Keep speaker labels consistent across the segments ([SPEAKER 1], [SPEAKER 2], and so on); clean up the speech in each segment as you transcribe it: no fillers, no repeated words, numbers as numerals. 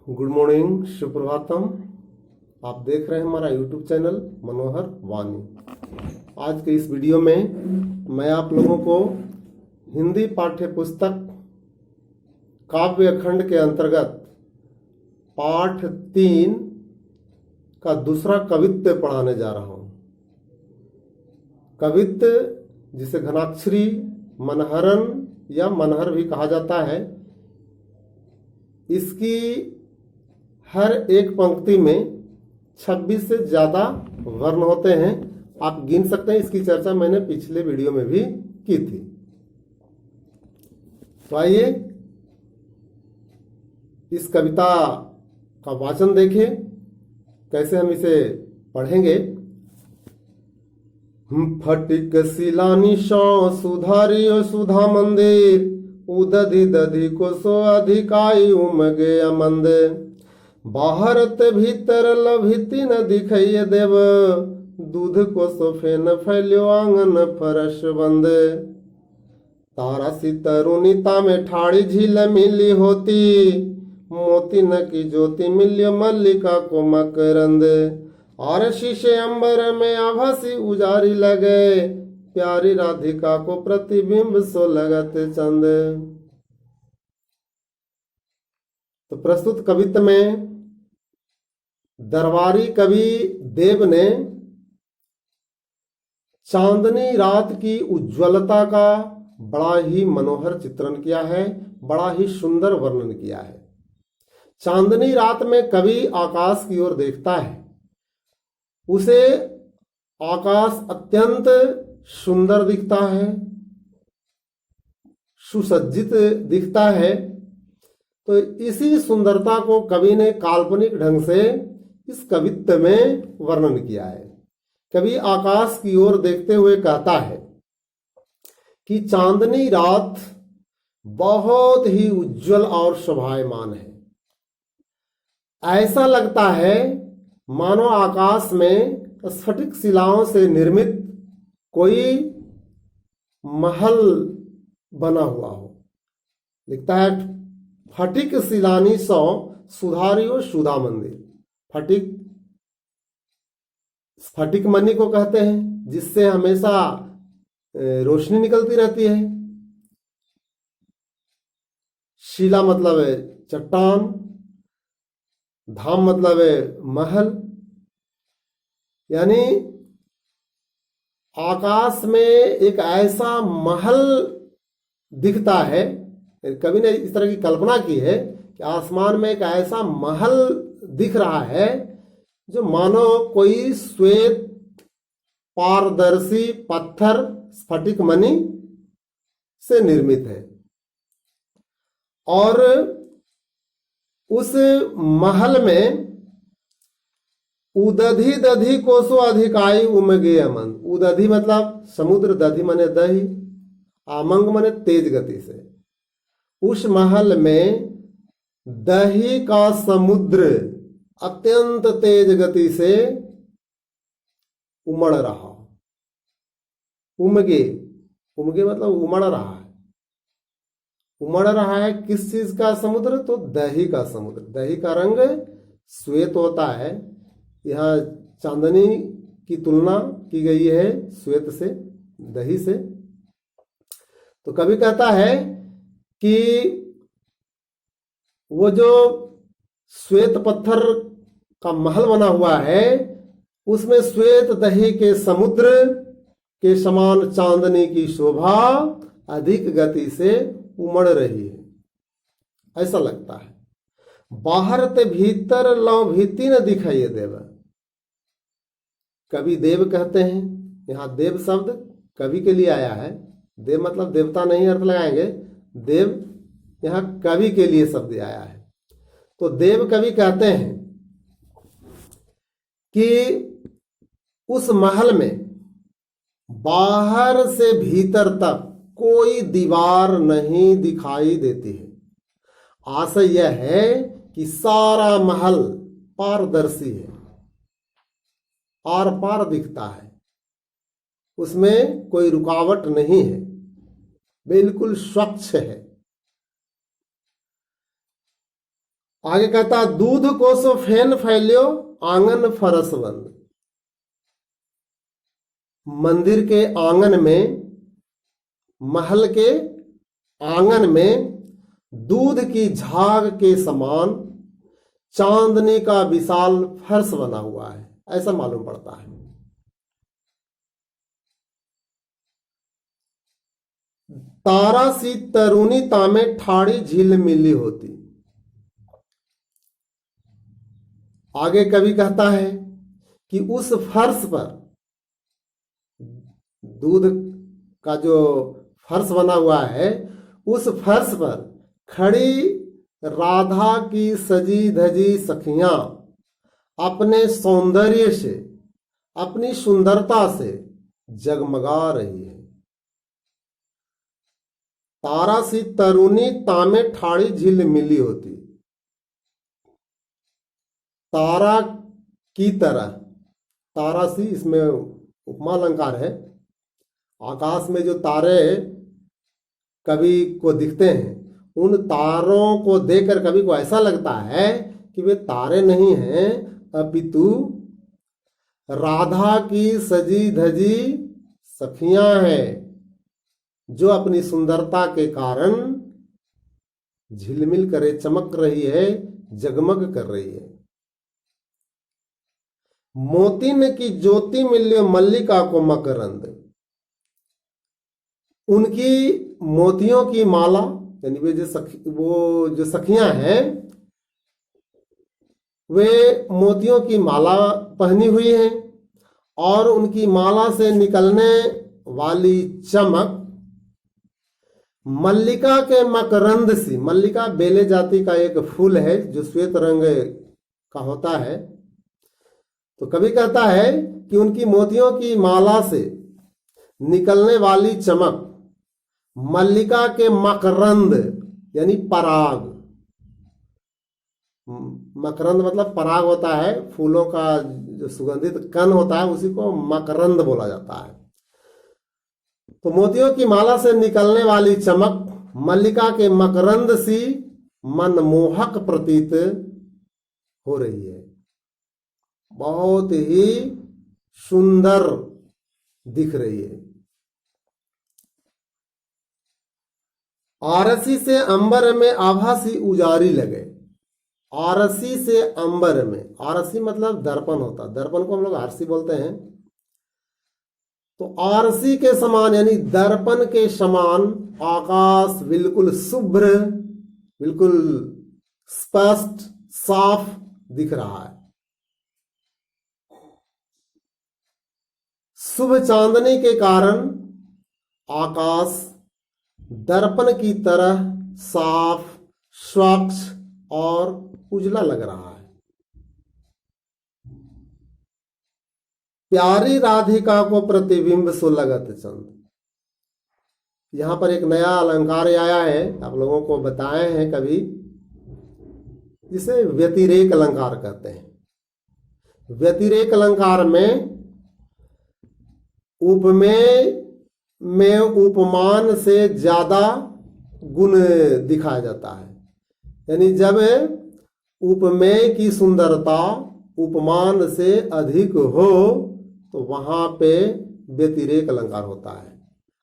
[SPEAKER 1] Good morning, Suprabhatam. आप देख रहे हैं हमारा यूट्यूब चैनल मनोहर वाणी। आज के इस वीडियो में मैं आप लोगों को हिंदी पाठ्य पुस्तक काव्य खंड के अंतर्गत पाठ 3 का दूसरा कवित्व पढ़ाने जा रहा हूँ। कवित्व जिसे घनाक्षरी, मनहरन या मनहर भी कहा जाता है, इसकी हर एक पंक्ति में 26 से ज़्यादा वर्ण होते हैं। आप गिन सकते हैं। इसकी चर्चा मैंने पिछले वीडियो में भी की थी। तो आइए इस कविता का वाचन देखें, कैसे हम इसे पढ़ेंगे। फटिक शिलानी सौ सुधारियो सुधा मंदिर, उदधि दधि को सो अधिकाई उमगे अमंद। बाहरत भीतर लभिति न दिखैये देव, दूध को सो फेन फैल्यो आंगन फरस बंद। तारा सी तरुणिता में ठाड़ी झील मिली होती, मोती न की ज्योति मिल्यो मल्लिका को मकरंद। और शीशे अंबर में आभासी उजारी लगे, प्यारी राधिका को प्रतिबिंब सो लगत चंद। तो प्रस्तुत कवित्व में दरबारी कवि देव ने चांदनी रात की उज्ज्वलता का बड़ा ही मनोहर चित्रण किया है, बड़ा ही सुंदर वर्णन किया है। चांदनी रात में कवि आकाश की ओर देखता है, उसे आकाश अत्यंत सुंदर दिखता है, सुसज्जित दिखता है। तो इसी सुंदरता को कवि ने काल्पनिक ढंग से इस कवित्व में वर्णन किया है। कवि आकाश की ओर देखते हुए कहता है कि चांदनी रात बहुत ही उज्जवल और शोभायमान है। ऐसा लगता है मानो आकाश में स्फटिक शिलाओं से निर्मित कोई महल बना हुआ हो। लिखता है फटिक शिलानी सौ सुधारियो सुधा मंदिर। फटिक स्फटिक मणि को कहते हैं, जिससे हमेशा रोशनी निकलती रहती है। शिला मतलब है चट्टान, धाम मतलब है महल। यानी आकाश में एक ऐसा महल दिखता है। कवि ने इस तरह की कल्पना की है कि आसमान में एक ऐसा महल दिख रहा है जो मानो कोई श्वेत पारदर्शी पत्थर स्फटिक मणि से निर्मित है। और उस महल में उदधि दधि कोसो अधिकाई उमगे अमंग। उदधि मतलब समुद्र, दधि मने दही, आमंग मने तेज गति से। उस महल में दही का समुद्र अत्यंत तेज गति से उमड़ रहा। उमगे, उमगे मतलब उमड़ रहा है। उमड़ रहा है किस चीज का समुद्र? तो दही का समुद्र। दही का रंग श्वेत होता है। यहाँ चांदनी की तुलना की गई है श्वेत से, दही से। तो कवि कहता है कि वो जो श्वेत पत्थर का महल बना हुआ है, उसमें श्वेत दही के समुद्र के समान चांदनी की शोभा अधिक गति से उमड़ रही है, ऐसा लगता है। बाहर ते भीतर लौ भीति न दिखाई देव। कवि देव कहते हैं। यहाँ देव शब्द कवि के लिए आया है। देव मतलब देवता नहीं अर्थ लगाएंगे। देव यहाँ कवि के लिए शब्द आया है। तो देव कवि कहते हैं कि उस महल में बाहर से भीतर तक कोई दीवार नहीं दिखाई देती है। आशय यह है कि सारा महल पारदर्शी है, आर पार दिखता है, उसमें कोई रुकावट नहीं है, बिल्कुल स्वच्छ है। आगे कहता दूध को सो फेन फैलियो आंगन फरस बंद। मंदिर के आंगन में, महल के आंगन में दूध की झाग के समान चांदनी का विशाल फर्श बना हुआ है, ऐसा मालूम पड़ता है। तारा सी तरुणी तामे ठाड़ी झील मिली होती। आगे कवि कहता है कि उस फर्श पर, दूध का जो फर्श बना हुआ है, उस फर्श पर खड़ी राधा की सजी धजी सखियां अपने सौंदर्य से, अपनी सुंदरता से जगमगा रही है। तारा सी तरुणी तामे ठाड़ी झील मिली होती। तारा की तरह, तारा सी इसमें उपमा अलंकार है। आकाश में जो तारे कवि को दिखते हैं, उन तारों को देखकर कवि को ऐसा लगता है कि वे तारे नहीं हैं, अपितु राधा की सजी धजी सखियां हैं, जो अपनी सुंदरता के कारण झिलमिल करे चमक रही है, जगमग कर रही है। मोतीन की ज्योति मिलियो मल्लिका को मकरंद। उनकी मोतियों की माला, यानी वे जो सखियां हैं, वे मोतियों की माला पहनी हुई हैं और उनकी माला से निकलने वाली चमक मल्लिका के मकरंद सी। मल्लिका बेले जाति का एक फूल है जो श्वेत रंग का होता है। तो कवि कहता है कि उनकी मोतियों की माला से निकलने वाली चमक मल्लिका के मकरंद यानी पराग, मकरंद मतलब पराग होता है, फूलों का जो सुगंधित कण होता है उसी को मकरंद बोला जाता है। तो मोतियों की माला से निकलने वाली चमक मल्लिका के मकरंद सी मनमोहक प्रतीत हो रही है, बहुत ही सुंदर दिख रही है। आरसी से अंबर में आभासी उजारी लगे। आरसी से अंबर में, आरसी मतलब दर्पण होता है, दर्पण को हम लोग आरसी बोलते हैं। तो आरसी के समान यानी दर्पण के समान आकाश बिल्कुल शुभ्र, बिल्कुल स्पष्ट साफ दिख रहा है। शुभ चांदनी के कारण आकाश दर्पण की तरह साफ, स्वच्छ और उजला लग रहा है। प्यारी राधिका को प्रतिबिंब सो लगत चंद। यहां पर एक नया अलंकार आया है, आप लोगों को बताए हैं कभी, जिसे व्यतिरेक अलंकार कहते हैं। व्यतिरेक अलंकार में उपमेय में उपमान से ज्यादा गुण दिखाया जाता है। यानी जब उपमेय की सुंदरता उपमान से अधिक हो तो वहां पे व्यतिरेक अलंकार होता है।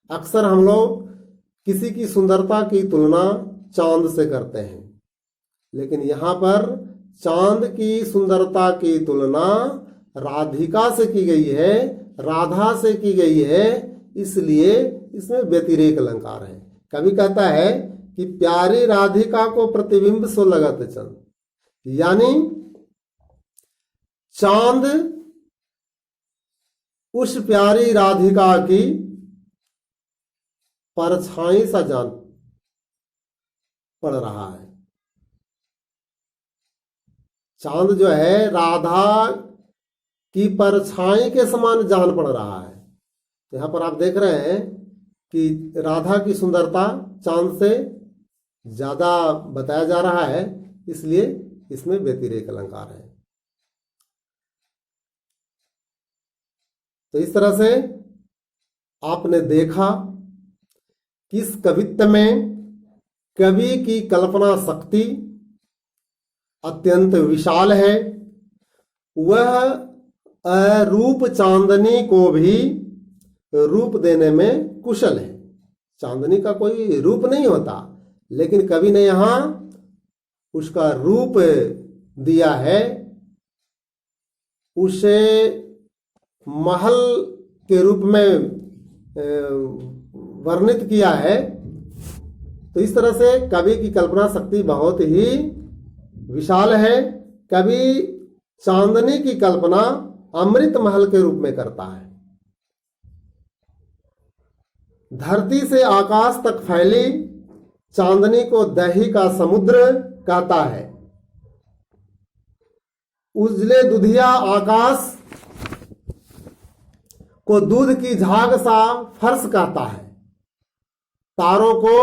[SPEAKER 1] अक्सर हम लोग किसी की सुंदरता की तुलना चांद से करते हैं, लेकिन यहां पर चांद की सुंदरता की तुलना राधिका से की गई है, राधा से की गई है, इसलिए इसमें व्यतिरेक अलंकार है। कवि कहता है कि प्यारी राधिका को प्रतिबिंब सो लगत चंद, यानी चांद उस प्यारी राधिका की परछाई सा जान पड़ रहा है। चांद जो है राधा की परछाई के समान जान पड़ रहा है। यहां पर आप देख रहे हैं कि राधा की सुंदरता चांद से ज्यादा बताया जा रहा है, इसलिए इसमें व्यतिरेक अलंकार है। तो इस तरह से आपने देखा कि इस कवित्व में कवि की कल्पना शक्ति अत्यंत विशाल है। वह अरूप चांदनी को भी रूप देने में कुशल है। चांदनी का कोई रूप नहीं होता, लेकिन कवि ने यहाँ उसका रूप दिया है, उसे महल के रूप में वर्णित किया है। तो इस तरह से कवि की कल्पना शक्ति बहुत ही विशाल है। कवि चांदनी की कल्पना अमृत महल के रूप में करता है। धरती से आकाश तक फैली चांदनी को दही का समुद्र कहता है। उजले दुधिया आकाश को दूध की झाग सा फर्श कहता है। तारों को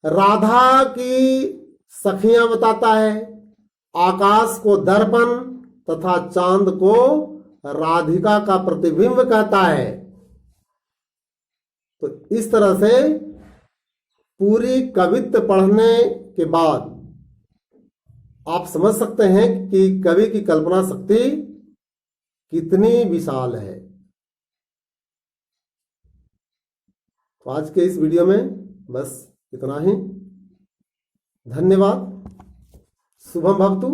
[SPEAKER 1] राधा की सखियां बताता है। आकाश को दर्पण तथा चांद को राधिका का प्रतिबिंब कहता है। तो इस तरह से पूरी कवित्व पढ़ने के बाद आप समझ सकते हैं कि कवि की कल्पना शक्ति कितनी विशाल है। तो आज के इस वीडियो में बस इतना ही। धन्यवाद। शुभम भवतु।